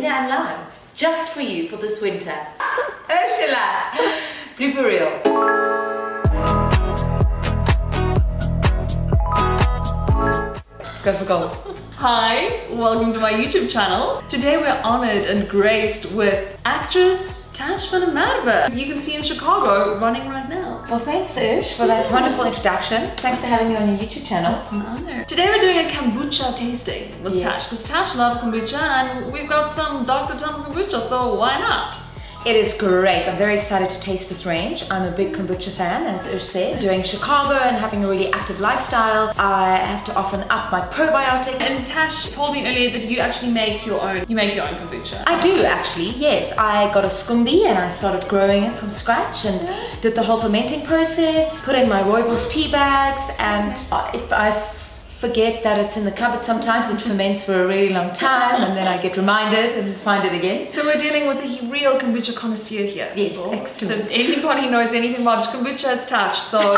and lime. Just for you for this winter. Ursula! Blooper reel. Go for gold. Hi, welcome to my YouTube channel. Today we're honored and graced with actress Tash from Merwe. You can see in Chicago running right now. Well, thanks, Ush, for that wonderful introduction. Thanks for having me on your YouTube channel. It's an honor. Today we're doing a kombucha tasting with Tash, because Tash loves kombucha and we've got some Dr. Tom's kombucha, so why not? It is great. I'm very excited to taste this range. I'm a big kombucha fan, as Ush said. Doing Chicago and having a really active lifestyle, I have to often up my probiotic. And Tash told me earlier that you actually make your own kombucha. I do actually, yes. I got a scumbi and I started growing it from scratch and did the whole fermenting process, put in my rooibos tea bags, and if I forget that it's in the cupboard sometimes, it ferments for a really long time and then I get reminded and find it again. So we're dealing with a real kombucha connoisseur here. Yes, excellent. So if anybody knows anything about kombucha, it's Tash. So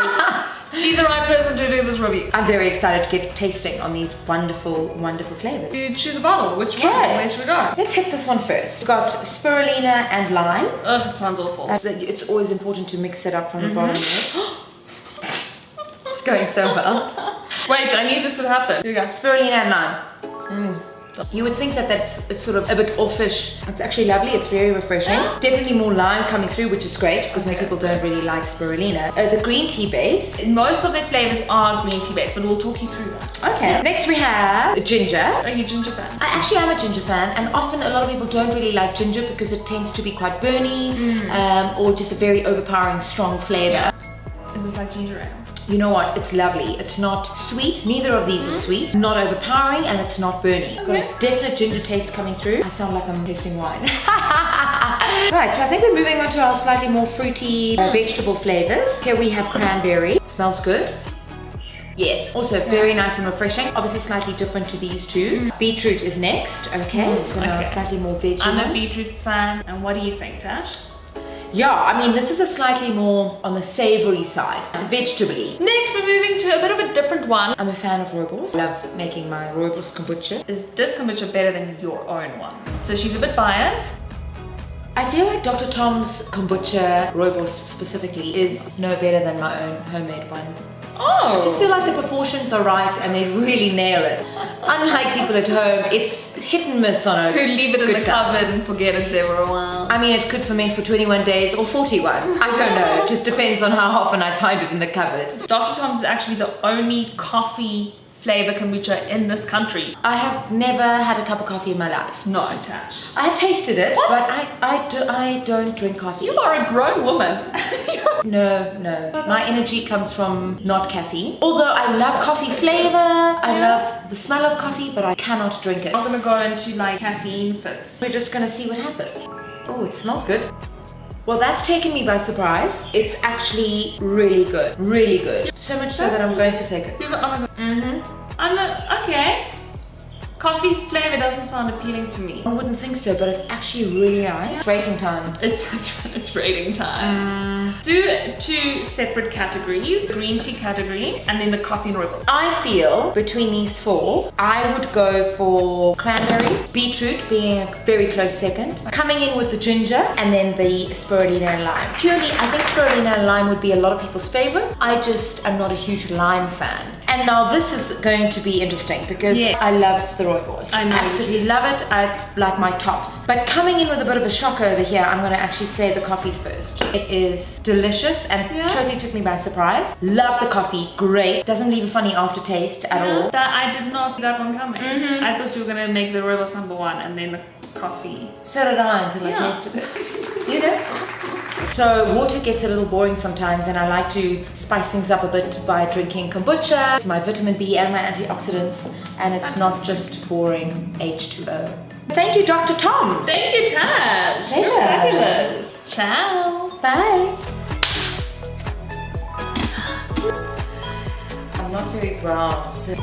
she's the right person to do this review. I'm very excited to get tasting on these wonderful, wonderful flavors. You choose a bottle. Which one? Where should we go? Let's hit this one first. We've got spirulina and lime. Oh, that sounds awful. It's always important to mix it up from the bottom. It's going so well. Wait, I knew this would happen. Here you go. Spirulina and lime. You would think that it's sort of a bit offish. It's actually lovely. It's very refreshing. Definitely more lime coming through, which is great because most people don't really like spirulina. The green tea base. Most of their flavors are green tea based, but we'll talk you through that. Okay. Next we have ginger. Are you a ginger fan? I actually am a ginger fan, and often a lot of people don't really like ginger because it tends to be quite burny or just a very overpowering strong flavor. Yeah. Is this like ginger ale? You know what? It's lovely. It's not sweet. Neither of these are sweet. Not overpowering, and it's not burny. Got a definite ginger taste coming through. I sound like I'm tasting wine. Right, so I think we're moving on to our slightly more fruity vegetable flavors. Here we have cranberry. It smells good. Yes, also very nice and refreshing. Obviously slightly different to these two. Beetroot is next. Okay, so now slightly more veggie. I'm a beetroot fan. And what do you think, Tash? Yeah, I mean, this is a slightly more on the savory side, vegetable-y. Next, we're moving to a bit of a different one. I'm a fan of rooibos. I love making my rooibos kombucha. Is this kombucha better than your own one? So she's a bit biased. I feel like Dr. Tom's kombucha, rooibos specifically, is no better than my own homemade one. Oh! I just feel like the proportions are right and they really nail it. Unlike people at home, it's hit and miss on a who leave it in the time. cupboard and forget it there for a while. I mean, it could ferment for 21 days or 41. I don't know. It just depends on how often I find it in the cupboard. Dr. Tom's is actually the only coffee flavor kombucha in this country. I have never had a cup of coffee in my life. No, Tash. I have tasted it, What? but I don't drink coffee. You are a grown woman. No. My energy comes from not caffeine. Although I love coffee flavor, I love the smell of coffee, but I cannot drink it. I'm gonna go into like caffeine fits. We're just gonna see what happens. Oh, it smells good. Well, that's taken me by surprise. It's actually really good. Really good. So much so that I'm going for seconds. Oh my god. Okay. Coffee flavor doesn't sound appealing to me. I wouldn't think so, but it's actually really nice. Rating time. It's rating time. Do two separate categories, green tea categories, and then the coffee and rooibos. I feel between these four, I would go for cranberry, beetroot being a very close second, coming in with the ginger, and then the spirulina and lime. Purely, I think spirulina and lime would be a lot of people's favorites. I just am not a huge lime fan. And now this is going to be interesting because I love the rooibos. I know. Absolutely love it. It's like my tops. But coming in with a bit of a shocker over here, I'm going to actually say the coffee's first. It is delicious and totally took me by surprise. Love the coffee. Great. Doesn't leave a funny aftertaste at all. That I did not see that one coming. I thought you were going to make the rooibos number one and then the coffee. So did I until I tasted it. You know? So water gets a little boring sometimes and I like to spice things up a bit by drinking kombucha. It's my vitamin B and my antioxidants, and it's not just boring H2O. Thank you, Dr. Tom's. Thank you, Tash. Pleasure. You're fabulous. Ciao. Bye. I'm not very brown, so